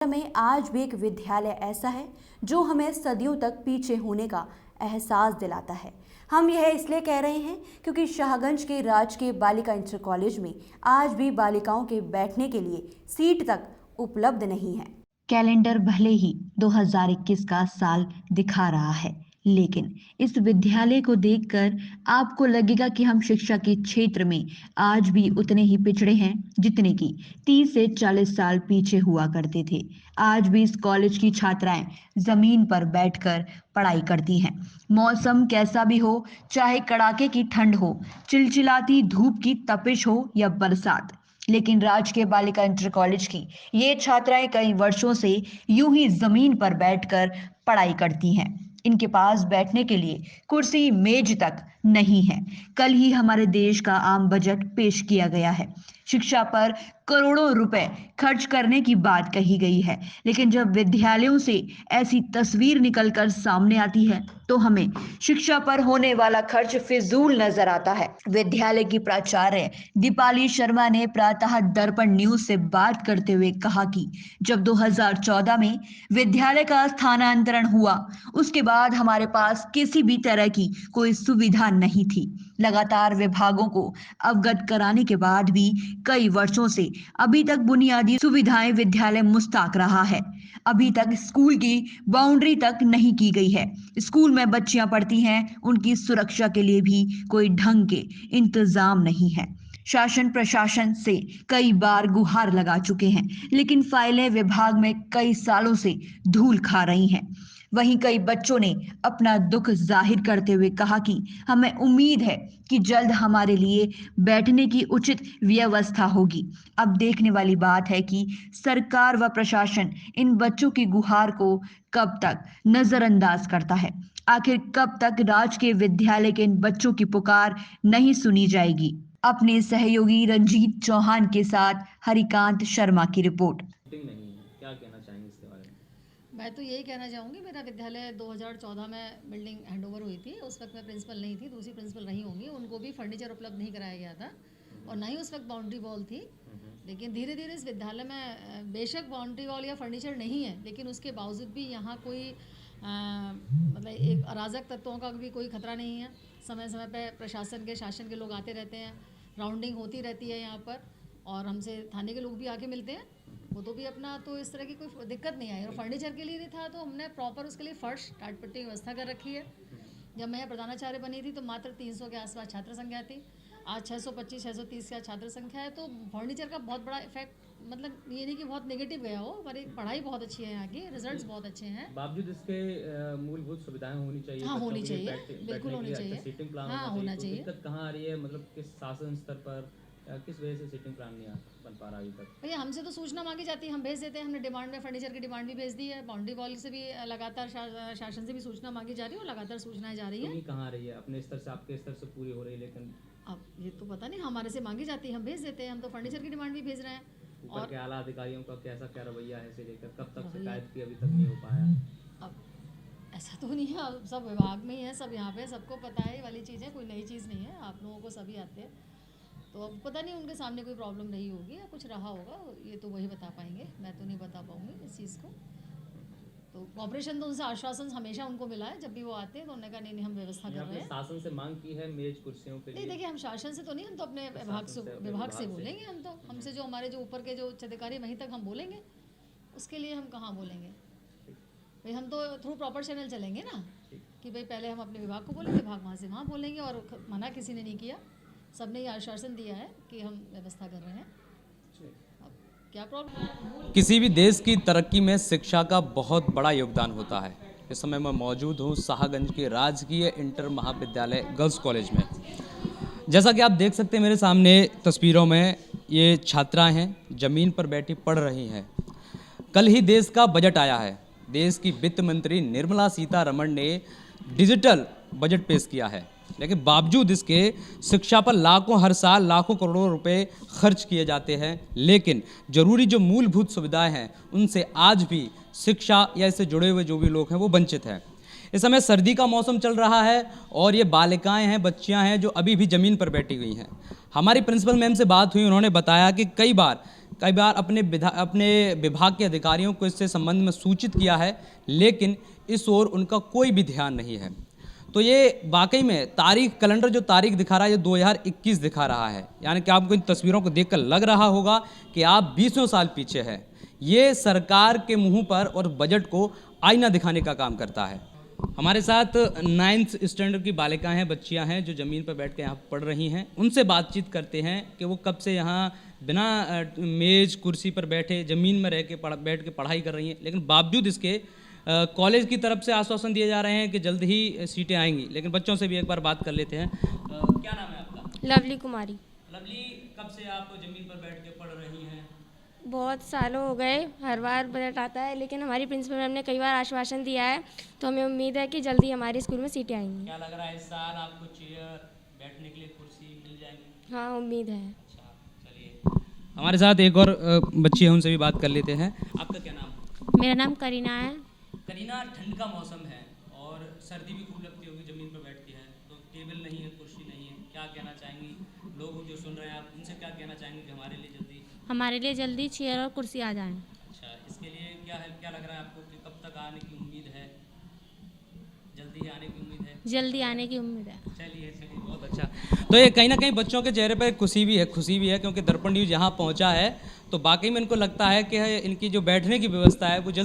में आज भी एक विद्यालय ऐसा है जो हमें सदियों तक पीछे होने का एहसास दिलाता है। हम यह इसलिए कह रहे हैं क्योंकि शाहगंज के राजकीय बालिका इंटर कॉलेज में आज भी बालिकाओं के बैठने के लिए सीट तक उपलब्ध नहीं है। कैलेंडर भले ही 2021 का साल दिखा रहा है, लेकिन इस विद्यालय को देखकर आपको लगेगा कि हम शिक्षा के क्षेत्र में आज भी उतने ही पिछड़े हैं जितने कि 30 से 40 साल पीछे हुआ करते थे। आज भी इस कॉलेज की छात्राएं जमीन पर बैठकर पढ़ाई करती हैं। मौसम कैसा भी हो, चाहे कड़ाके की ठंड हो, चिलचिलाती धूप की तपिश हो या बरसात, लेकिन राजकीय बालिका इंटर कॉलेज की ये छात्राएं कई वर्षों से यूं ही जमीन पर बैठकर पढ़ाई करती हैं। इनके पास बैठने के लिए कुर्सी मेज तक नहीं है। कल ही हमारे देश का आम बजट पेश किया गया है। शिक्षा पर करोड़ों रुपए खर्च करने की बात कही गई है, लेकिन जब विद्यालयों से ऐसी तस्वीर निकलकर सामने आती है तो हमें शिक्षा पर होने वाला खर्च फिजूल नजर आता है। विद्यालय की प्राचार्य दीपाली शर्मा ने प्रातः दर्पण न्यूज से बात करते हुए कहा कि जब 2014 में विद्यालय का स्थानांतरण हुआ, उसके बाद हमारे पास किसी भी तरह की कोई सुविधा नहीं थी। लगातार विभागों को अवगत कराने के बाद भी कई वर्षों से अभी तक बुनियादी सुविधाएं विद्यालय मुस्ताक रहा है। अभी तक स्कूल की बाउंड्री तक नहीं की गई है। स्कूल में बच्चियां पढ़ती हैं, उनकी सुरक्षा के लिए भी कोई ढंग के इंतजाम नहीं है। शासन प्रशासन से कई बार गुहार लगा चुके हैं, लेकिन फाइलें विभाग में कई सालों से धूल खा रही हैं। वहीं कई बच्चों ने अपना दुख जाहिर करते हुए कहा कि हमें उम्मीद है कि जल्द हमारे लिए बैठने की उचित व्यवस्था होगी। अब देखने वाली बात है कि सरकार व प्रशासन इन बच्चों की गुहार को कब तक नजरअंदाज करता है। आखिर कब तक राजकीय विद्यालय के इन बच्चों की पुकार नहीं सुनी जाएगी। अपने सहयोगी रंजीत चौहान के साथ हरिकांत शर्मा की रिपोर्ट। नहीं है, क्या कहना चाहेंगे इसके बारे में? मैं तो यही कहना चाहूँगी, मेरा विद्यालय 2014 में बिल्डिंग हैंडओवर हुई थी। उस वक्त मैं प्रिंसिपल नहीं थी, दूसरी प्रिंसिपल रही होंगी। उनको भी फर्नीचर उपलब्ध नहीं कराया गया था और ना ही उस वक्त बाउंड्री वॉल थी। लेकिन धीरे धीरे इस विद्यालय में बेशक बाउंड्री वॉल या फर्नीचर नहीं है, लेकिन उसके बावजूद भी यहाँ कोई मतलब एक अराजक तत्वों का भी कोई खतरा नहीं है। समय समय पर प्रशासन के शासन के लोग आते रहते हैं, राउंडिंग होती रहती है यहाँ पर, और हमसे थाने के लोग भी आके मिलते हैं। वो तो भी अपना, तो इस तरह की कोई दिक्कत नहीं आई। और फर्नीचर के लिए नहीं था तो हमने प्रॉपर उसके लिए फर्श टाट पट्टी की व्यवस्था कर रखी है। जब मैं प्रधानाचार्य बनी थी तो मात्र 300 के आसपास छात्र संख्या थी। आज 625 630 का छात्र संख्या है। तो फर्नीचर का बहुत बड़ा इफेक्ट, मतलब ये नहीं कि बहुत नेगेटिव गया हो, पर पढ़ाई बहुत अच्छी है यहाँ की, रिजल्ट्स बहुत अच्छे हैं। बावजूद इसके मूलभूत सुविधाएं होनी चाहिए। हाँ, होनी चाहिए, बिल्कुल होनी चाहिए। सीटिंग प्लान होना चाहिए। दिक्कत कहाँ आ रही है, मतलब किस शासन स्तर पर, किस वजह से सीटिंग प्लान नहीं बन पा रहा अभी तक? भैया हमसे तो सूचना मांगी जाती है, हम भेज देते हैं। हमने डिमांड में फर्नीचर की डिमांड भी भेज दी है। बाउंड्री वॉल से भी लगातार शासन से भी सूचना मांगी जा रही है और लगातार सूचनाएं जा रही है। कहाँ आ रही है? अपने स्तर से, आपके स्तर से पूरी हो रही है, लेकिन अब ये तो पता नहीं, हमारे से मांगी जाती है, हम भेज देते हैं। हम तो फर्नीचर की डिमांड भी भेज रहे हैं। और के आला अधिकारियों का कैसा क्या रवैया है इसे लेकर? कब तक शिकायत की, अभी तक नहीं हो पाया? अब ऐसा तो नहीं है, सब विभाग में ही है, सब यहाँ पे सबको पता है ये वाली चीज़ें, कोई नई चीज़ नहीं है, आप लोगों को सभी आते हैं। तो अब पता नहीं उनके सामने कोई प्रॉब्लम रही होगी या कुछ रहा होगा, ये तो वही बता पाएंगे, मैं तो नहीं बता पाऊँगी इस चीज़ को। तो कॉपरेशन तो उनसे आश्वासन हमेशा उनको मिला है, जब भी वो आते हैं तो उन्होंने कहा नहीं हम व्यवस्था कर रहे हैं। शासन से मांग की है मेज कुर्सियों के लिए? नहीं, देखिए हम शासन से तो नहीं, हम तो अपने विभाग से बोलेंगे। हम तो हमसे जो हमारे जो ऊपर के जो उच्च अधिकारी वहीं तक हम बोलेंगे, उसके लिए हम कहाँ बोलेंगे भाई। हम तो थ्रू प्रॉपर चैनल चलेंगे ना, कि भाई पहले हम अपने विभाग को बोलेंगे, विभाग वहाँ से वहाँ बोलेंगे, और मना किसी ने नहीं किया। सबने ये आश्वासन दिया है कि हम व्यवस्था कर रहे हैं। अब क्या प्रॉब्लम? किसी भी देश की तरक्की में शिक्षा का बहुत बड़ा योगदान होता है। इस समय मैं मौजूद हूँ शाहगंज के राजकीय इंटर महाविद्यालय गर्ल्स कॉलेज में। जैसा कि आप देख सकते हैं मेरे सामने तस्वीरों में, ये छात्राएं हैं, ज़मीन पर बैठी पढ़ रही हैं। कल ही देश का बजट आया है। देश की वित्त मंत्री निर्मला सीतारमण ने डिजिटल बजट पेश किया है, लेकिन बावजूद इसके शिक्षा पर हर साल लाखों करोड़ों रुपए खर्च किए जाते हैं, लेकिन जरूरी जो मूलभूत सुविधाएं हैं उनसे आज भी शिक्षा या इससे जुड़े हुए जो भी लोग हैं वो वंचित हैं। इस समय सर्दी का मौसम चल रहा है और ये बालिकाएं हैं, बच्चियां हैं जो अभी भी ज़मीन पर बैठी हुई हैं। हमारी प्रिंसिपल मैम से बात हुई, उन्होंने बताया कि कई बार कई बार अपने विभाग के अधिकारियों को इससे संबंध में सूचित किया है, लेकिन इस ओर उनका कोई भी ध्यान नहीं है। तो ये वाकई में कैलेंडर जो तारीख दिखा रहा है, ये 2021 दिखा रहा है। यानी कि आपको इन तस्वीरों को देखकर लग रहा होगा कि आप 20 साल पीछे हैं। ये सरकार के मुंह पर और बजट को आईना दिखाने का काम करता है। हमारे साथ 9th स्टैंडर्ड की बालिकाएं हैं, बच्चियां हैं जो ज़मीन पर बैठ के यहाँ पढ़ रही हैं। उनसे बातचीत करते हैं कि वो कब से यहाँ बिना मेज़ कुर्सी पर बैठे ज़मीन में बैठ के पढ़ाई कर रही हैं, लेकिन बावजूद इसके कॉलेज की तरफ से आश्वासन दिए जा रहे हैं कि जल्द ही सीटें आएंगी। लेकिन बच्चों से भी एक बार बात कर लेते हैं। क्या नाम है आपका? लवली कुमारी। लवली, कब से आप ज़मीन पर बैठ के पढ़ रही हैं? बहुत सालों हो गए, हर बार बजट आता है, लेकिन हमारी प्रिंसिपल मैम ने कई बार आश्वासन दिया है, तो हमें उम्मीद है कि जल्दी हमारे स्कूल में सीटें आएंगी। क्या लग रहा है इस साल आपको चेयर, बैठने के लिए कुर्सी मिल जाएंगी? हाँ, उम्मीद है। अच्छा, चलिए हमारे साथ एक और बच्ची है, उनसे भी बात कर लेते हैं। आपका क्या नाम? मेरा नाम करीना है। करीना, ठंड का मौसम है और सर्दी भी खूब लगती होगी, ज़मीन पर बैठती है, तो टेबल नहीं है, कुर्सी नहीं है, क्या कहना चाहेंगी? लोग जो सुन रहे हैं, आप उनसे क्या कहना चाहेंगे कि हमारे लिए जल्दी चेयर और कुर्सी आ जाएं? अच्छा, इसके लिए क्या लग रहा है आपको कि कब तक आने की उम्मीद है? जल्दी ही आने की उम्मीद है? जल्दी आने की उम्मीद है। चलिए, बहुत अच्छा। तो ये कहीं ना कहीं बच्चों के चेहरे पर खुशी भी है, क्योंकि दर्पण न्यूज़ यहाँ पहुँचा है तो वाकई में इनको लगता है कि इनकी जो बैठने की व्यवस्था है वो जल्द